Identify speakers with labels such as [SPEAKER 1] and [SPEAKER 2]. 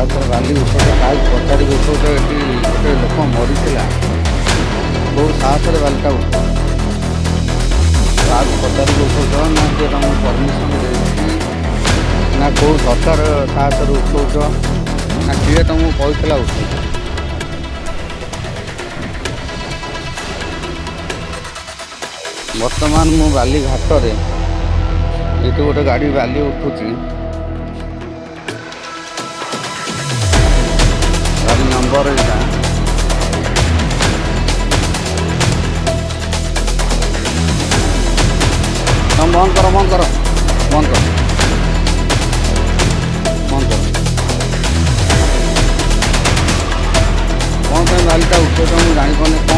[SPEAKER 1] ସାହସରେ ବାଲି ଉଠଉଛ, କାହାକୁ ପଚାରିକି ଉଠଉଛ? ଏଠି ଗୋଟେ ଲୋକ ମରିଥିଲା, କେଉଁ ସାହସରେ ବାଲିଟା ଉଠଉଛ? କାହାକୁ ପଚାରିକି ଉଠଉଛ ନା କିଏ ତୁମକୁ ପରମିସନ୍ ଦେଇଛି ନା କେଉଁ ସରକାର ସାହସରେ ଉଠଉଛ ନା କିଏ ତୁମକୁ କହିଥିଲା ଉଠଉଛ? ବର୍ତ୍ତମାନ ମୁଁ ବାଲି ଘାଟରେ, ଏଠି ଗୋଟେ ଗାଡ଼ି ବାଲି ଉଠୁଛି, ଗାଡ଼ି ନମ୍ବର ଏଇଟା। ବନ୍ଦ କର ବନ୍ଦ କର ବନ୍ଦ କର ବନ୍ଦ କର। କ'ଣ ପାଇଁ ବାଲିଟା ଉଠଉଛ ମୁଁ ଜାଣିପାରୁନି।